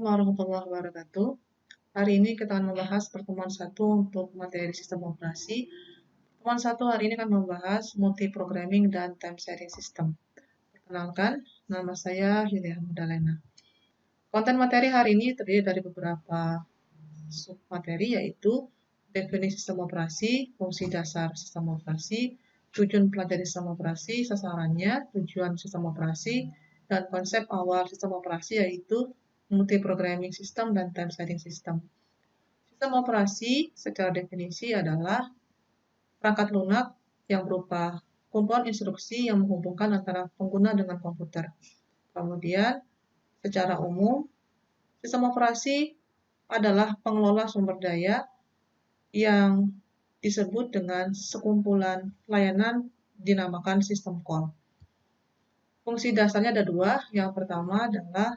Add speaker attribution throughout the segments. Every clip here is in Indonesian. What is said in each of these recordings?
Speaker 1: warahmatullahi wabarakatuh. Hari ini kita akan membahas pertemuan 1 untuk materi sistem operasi. Pertemuan 1 hari ini akan membahas multi-programming dan time sharing system. Perkenalkan, nama saya Yulia Magdalena. Konten materi hari ini terdiri dari beberapa submateri, yaitu definisi sistem operasi, fungsi dasar sistem operasi, tujuan pelajari sistem operasi, sasarannya, tujuan sistem operasi, dan konsep awal sistem operasi, yaitu multi-programming system dan time sharing system. Sistem operasi secara definisi adalah perangkat lunak yang berupa kumpulan instruksi yang menghubungkan antara pengguna dengan komputer. Kemudian, secara umum, sistem operasi adalah pengelola sumber daya yang disebut dengan sekumpulan layanan dinamakan sistem call. Fungsi dasarnya ada 2. Yang pertama adalah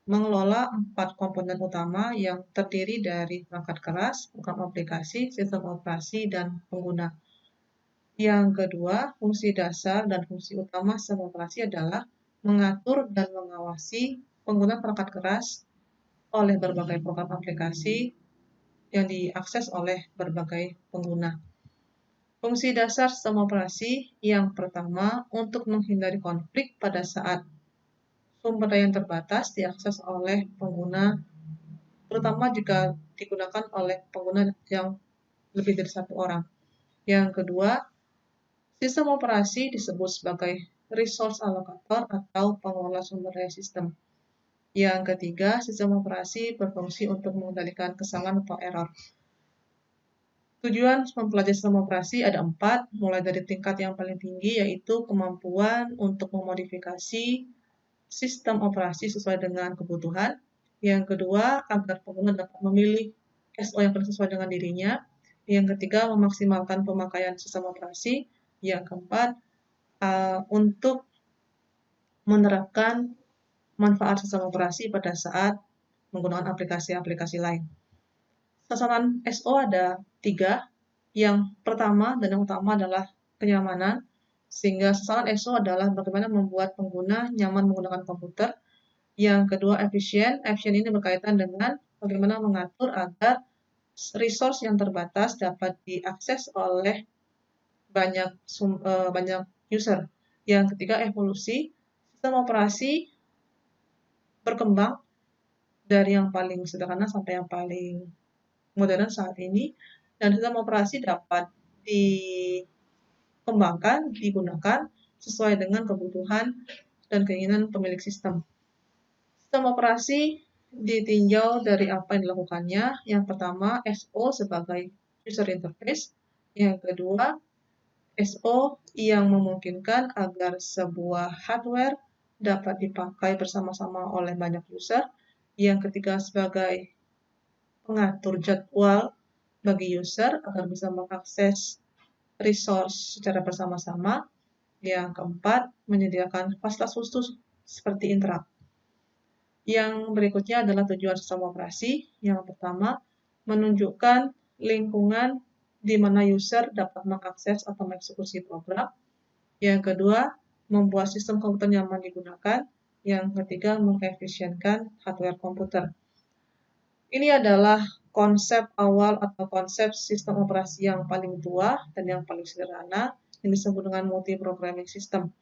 Speaker 1: mengelola 4 komponen utama yang terdiri dari perangkat keras, program aplikasi, sistem operasi, dan pengguna. Yang kedua, fungsi dasar dan fungsi utama sistem operasi adalah mengatur dan mengawasi penggunaan perangkat keras oleh berbagai program aplikasi yang diakses oleh berbagai pengguna. Fungsi dasar sistem operasi yang pertama untuk menghindari konflik pada saat sumber daya yang terbatas diakses oleh pengguna, terutama jika digunakan oleh pengguna yang lebih dari 1 orang. Yang kedua, sistem operasi disebut sebagai resource allocator atau pengelola sumber daya sistem. Yang ketiga, sistem operasi berfungsi untuk mengendalikan kesalahan atau error. Tujuan mempelajari sistem operasi ada 4, mulai dari tingkat yang paling tinggi, yaitu kemampuan untuk memodifikasi sistem operasi sesuai dengan kebutuhan. Yang kedua, agar pengguna dapat memilih SO yang paling sesuai dengan dirinya. Yang ketiga, memaksimalkan pemakaian sistem operasi. Yang keempat, untuk menerapkan manfaat sistem operasi pada saat menggunakan aplikasi-aplikasi lain. Sasaran SO ada 3. Yang pertama dan yang utama adalah kenyamanan, sehingga sasaran SO adalah bagaimana membuat pengguna nyaman menggunakan komputer. Yang kedua, efisien. Efisien ini berkaitan dengan bagaimana mengatur agar resource yang terbatas dapat diakses oleh banyak user. Yang ketiga, evolusi. Sistem operasi berkembang dari yang paling sederhana sampai yang paling modern saat ini, dan sistem operasi dapat dikembangkan, digunakan sesuai dengan kebutuhan dan keinginan pemilik sistem. Sistem operasi ditinjau dari apa yang dilakukannya. Yang pertama, SO sebagai user interface. Yang kedua, SO yang memungkinkan agar sebuah hardware dapat dipakai bersama-sama oleh banyak user. Yang ketiga, sebagai pengatur jadwal bagi user agar bisa mengakses resource secara bersama-sama. Yang keempat, menyediakan fasilitas khusus seperti interrupt. Yang berikutnya adalah tujuan sistem operasi. Yang pertama, menunjukkan lingkungan di mana user dapat mengakses atau mengeksekusi program. Yang kedua, membuat sistem komputer nyaman digunakan. Yang ketiga, mengefisienkan hardware komputer. Ini adalah konsep awal atau konsep sistem operasi yang paling tua dan yang paling sederhana, yang disebut dengan multi-programming system.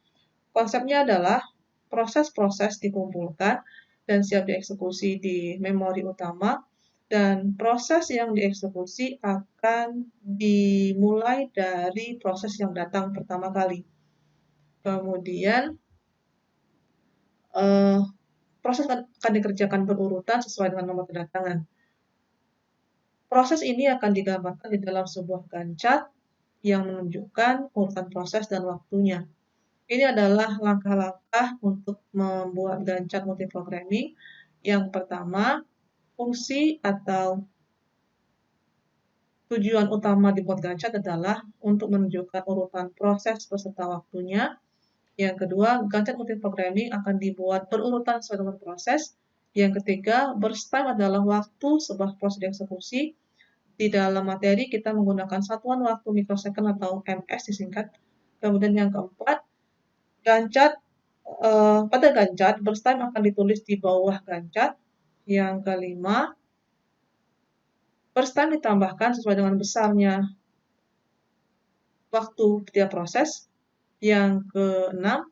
Speaker 1: Konsepnya adalah proses-proses dikumpulkan dan siap dieksekusi di memori utama, dan proses yang dieksekusi akan dimulai dari proses yang datang pertama kali. Kemudian, proses akan dikerjakan berurutan sesuai dengan nomor kedatangan. Proses ini akan digambarkan di dalam sebuah gancat yang menunjukkan urutan proses dan waktunya. Ini adalah langkah-langkah untuk membuat gancat multiprogramming. Yang pertama, fungsi atau tujuan utama dibuat gancat adalah untuk menunjukkan urutan proses beserta waktunya. Yang kedua, gancat multiprogramming akan dibuat berurutan sesuai dengan proses. Yang ketiga, burst time adalah waktu sebuah proses dieksekusi. Di dalam materi kita menggunakan satuan waktu mikrosecond atau ms disingkat. Kemudian yang keempat, gancat pada gancat, burst time akan ditulis di bawah gancat. Yang kelima, burst time ditambahkan sesuai dengan besarnya waktu tiap proses. Yang keenam,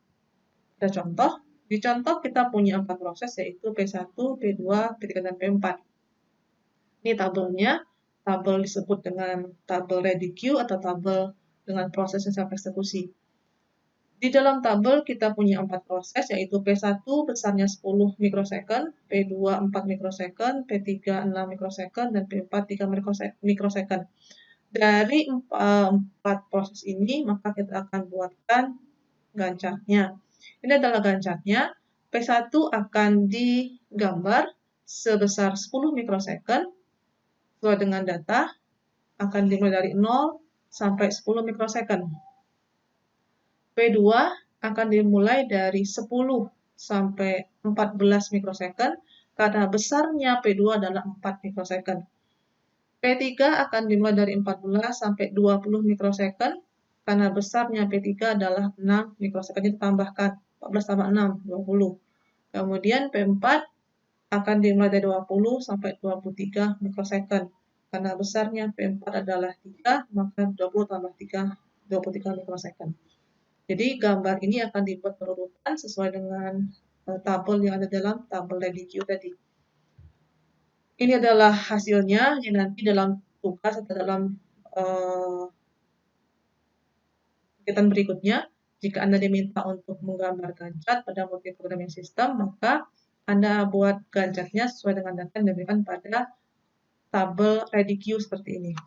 Speaker 1: ada contoh. Di contoh kita punya 4 proses, yaitu P1, P2, P3, dan P4. Ini tabelnya, tabel disebut dengan tabel ready queue atau tabel dengan proses yang siap eksekusi. Di dalam tabel kita punya 4 proses, yaitu P1 besarnya 10 mikrosecond, P2 4 mikrosecond, P3 6 mikrosecond, dan P4 3 mikrosecond. Dari 4 proses ini, maka kita akan buatkan gancatnya. Ini adalah gancatnya. P1 akan digambar sebesar 10 mikrosecond, sesuai dengan data, akan dimulai dari 0 sampai 10 mikrosecond. P2 akan dimulai dari 10 sampai 14 mikrosecond, karena besarnya P2 adalah 4 mikrosecond. P3 akan dimulai dari 14 sampai 20 mikrosecond, karena besarnya P3 adalah 6 mikrosecond, jadi tambahkan 14 tambah 6, 20. Kemudian P4 akan dimulai dari 20 sampai 23 mikrosecond. Karena besarnya P4 adalah 3, maka 20 tambah 3, 23 mikrosecond. Jadi gambar ini akan dibuat berurutan sesuai dengan tabel yang ada dalam tabel ready queue tadi. Ini adalah hasilnya yang nanti dalam tugas atau dalam kegiatan berikutnya. Jika Anda diminta untuk menggambar gancat pada multi-programming system, maka Anda buat gancatnya sesuai dengan data yang diberikan pada tabel ready queue seperti ini.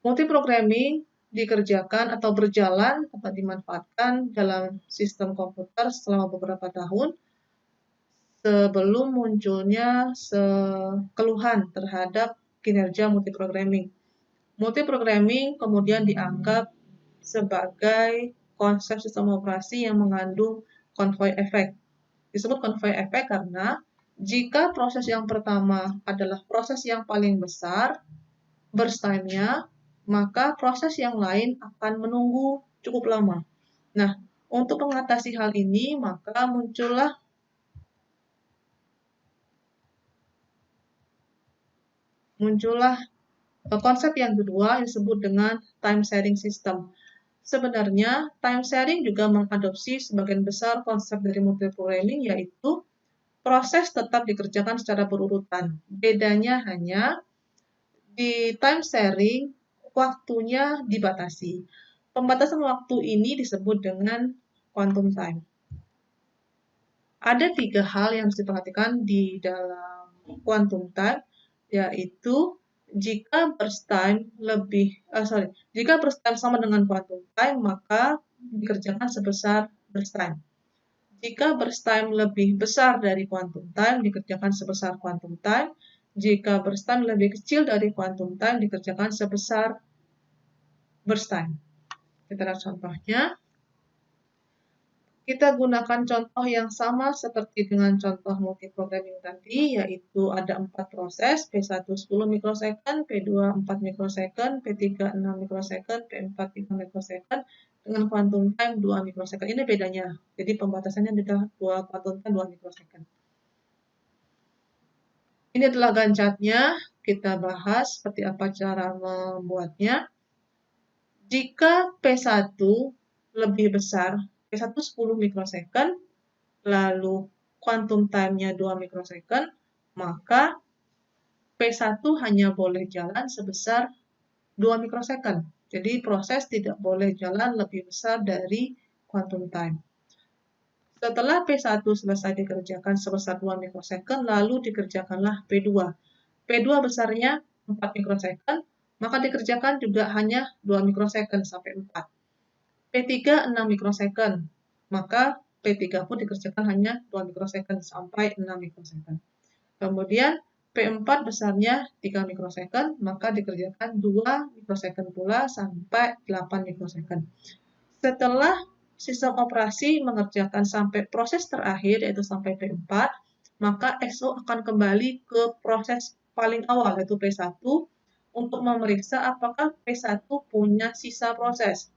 Speaker 1: Multi-programming dikerjakan atau berjalan atau dimanfaatkan dalam sistem komputer selama beberapa tahun sebelum munculnya keluhan terhadap kinerja multi-programming. Multi-programming kemudian dianggap sebagai konsep sistem operasi yang mengandung convoy effect. Disebut convoy effect karena jika proses yang pertama adalah proses yang paling besar burst time-nya, maka proses yang lain akan menunggu cukup lama. Nah, untuk mengatasi hal ini, maka muncullah konsep yang kedua yang disebut dengan time sharing system. Sebenarnya, time sharing juga mengadopsi sebagian besar konsep dari multi-programming, yaitu proses tetap dikerjakan secara berurutan. Bedanya hanya di time sharing, waktunya dibatasi. Pembatasan waktu ini disebut dengan quantum time. Ada 3 hal yang harus diperhatikan di dalam quantum time, yaitu jika burst time sama dengan quantum time, maka dikerjakan sebesar burst time. Jika burst time lebih besar dari quantum time, dikerjakan sebesar quantum time. Jika burst time lebih kecil dari quantum time, dikerjakan sebesar burst time. Kita lihat contohnya. Kita gunakan contoh yang sama seperti dengan contoh multi-programming tadi, yaitu ada 4 proses, P1 10 mikrosecond, P2 4 mikrosecond, P3 6 mikrosecond, P4 3 mikrosecond, dengan quantum time 2 mikrosecond. Ini bedanya. Jadi pembatasannya adalah quantum time 2 mikrosecond. Ini adalah gancatnya. Kita bahas seperti apa cara membuatnya. Jika P1 lebih besar, P1 10 mikrosecond, lalu quantum time-nya 2 mikrosecond, maka P1 hanya boleh jalan sebesar 2 mikrosecond. Jadi proses tidak boleh jalan lebih besar dari quantum time. Setelah P1 selesai dikerjakan sebesar 2 mikrosecond, lalu dikerjakanlah P2. P2 besarnya 4 mikrosecond, maka dikerjakan juga hanya 2 mikrosecond sampai 4. P3 6 mikrosecond, maka P3 pun dikerjakan hanya 2 mikrosecond sampai 6 mikrosecond. Kemudian P4 besarnya 3 mikrosecond, maka dikerjakan 2 mikrosecond pula sampai 8 mikrosecond. Setelah sistem operasi mengerjakan sampai proses terakhir, yaitu sampai P4, maka XO akan kembali ke proses paling awal, yaitu P1, untuk memeriksa apakah P1 punya sisa proses.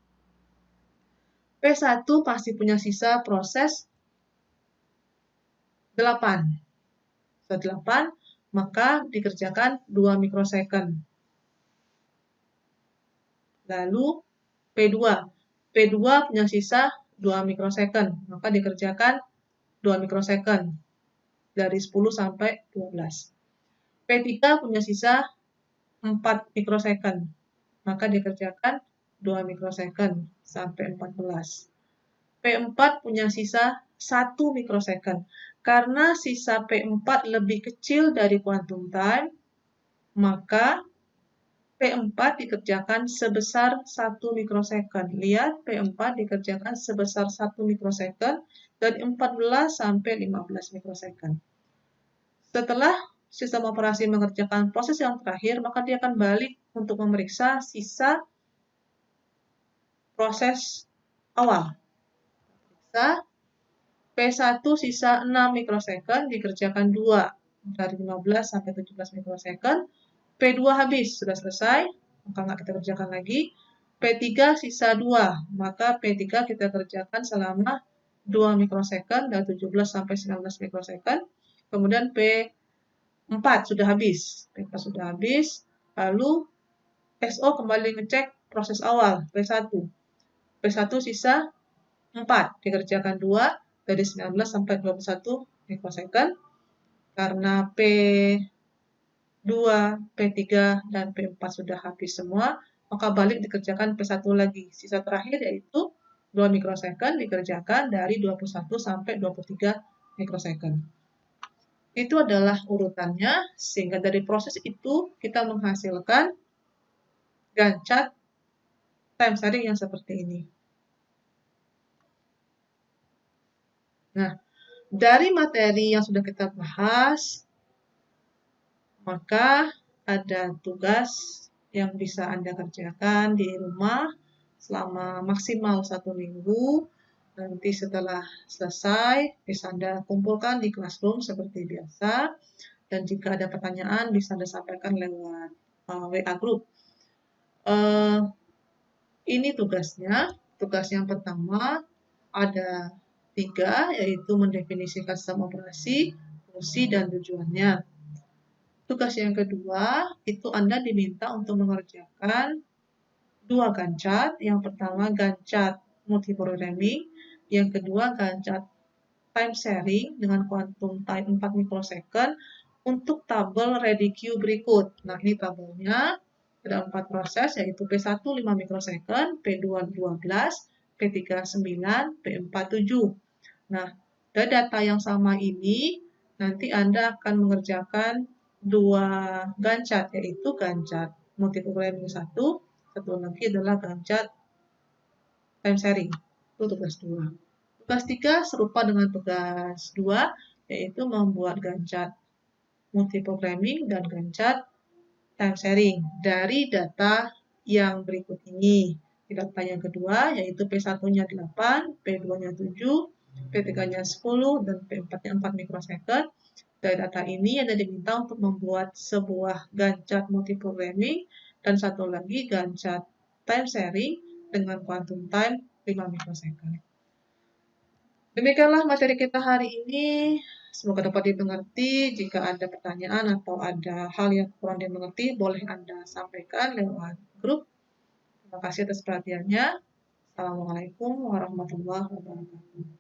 Speaker 1: P1 pasti punya sisa proses 8. Setelah 8, maka dikerjakan 2 mikrosecond. Lalu P2. P2 punya sisa 2 mikrosecond, maka dikerjakan 2 mikrosecond. Dari 10 sampai 12. P3 punya sisa 4 mikrosecond, maka dikerjakan 2 mikrosecond sampai 14. P4 punya sisa 1 mikrosecond. Karena sisa P4 lebih kecil dari quantum time, maka P4 dikerjakan sebesar 1 mikrosecond. Lihat, P4 dikerjakan sebesar 1 mikrosecond dari 14 sampai 15 mikrosecond. Setelah sistem operasi mengerjakan proses yang terakhir, maka dia akan balik untuk memeriksa sisa proses awal. P1 sisa 6 mikrosecond, dikerjakan 2 dari 15 sampai 17 mikrosecond. P2 habis, sudah selesai, maka nggak kita kerjakan lagi. P3 sisa 2, maka P3 kita kerjakan selama 2 mikrosecond dari 17 sampai 19 mikrosecond. Kemudian P4 sudah habis. P4 sudah habis, lalu SO kembali ngecek proses awal, P1. P1 sisa 4, dikerjakan 2 dari 19 sampai 21 mikrosecond. Karena P2, P3, dan P4 sudah habis semua, maka balik dikerjakan P1 lagi. Sisa terakhir yaitu 2 mikrosecond dikerjakan dari 21 sampai 23 mikrosecond. Itu adalah urutannya, sehingga dari proses itu kita menghasilkan Gantt chart time series yang seperti ini. Nah, dari materi yang sudah kita bahas, maka ada tugas yang bisa Anda kerjakan di rumah selama maksimal 1 minggu. Nanti setelah selesai, bisa Anda kumpulkan di classroom seperti biasa. Dan jika ada pertanyaan, bisa Anda sampaikan lewat WA group. Ini tugasnya. Tugas yang pertama ada 3, yaitu mendefinisikan sistem operasi, fungsi, dan tujuannya. Tugas yang kedua, itu Anda diminta untuk mengerjakan 2 Gantt chart. Yang pertama Gantt chart multiprogramming, yang kedua Gantt chart time sharing dengan quantum time 4 mikrosecond untuk tabel ready queue berikut. Nah, ini tabelnya. Ada 4 proses, yaitu P1 5 mikrosecond, P2 12, P3 9, P4 7. Nah, dari data yang sama ini, nanti Anda akan mengerjakan 2 Gantt chart, yaitu Gantt chart multiprogramming 1, satu lagi adalah Gantt chart time sharing. Itu tugas 2. Tugas 3 serupa dengan tugas 2, yaitu membuat Gantt chart multiprogramming dan Gantt chart time sharing dari data yang berikut ini. Di data yang kedua, yaitu P1-nya 8, P2-nya 7, P3-nya 10, dan P4-nya 4 mikrosecond. Dari data ini Anda diminta untuk membuat sebuah Gantt chart multiprogramming dan satu lagi Gantt chart time sharing dengan quantum time 5 mikrosecond. Demikianlah materi kita hari ini. Semoga dapat dimengerti. Jika ada pertanyaan atau ada hal yang kurang dimengerti, boleh Anda sampaikan lewat grup. Terima kasih atas perhatiannya. Assalamualaikum warahmatullahi wabarakatuh.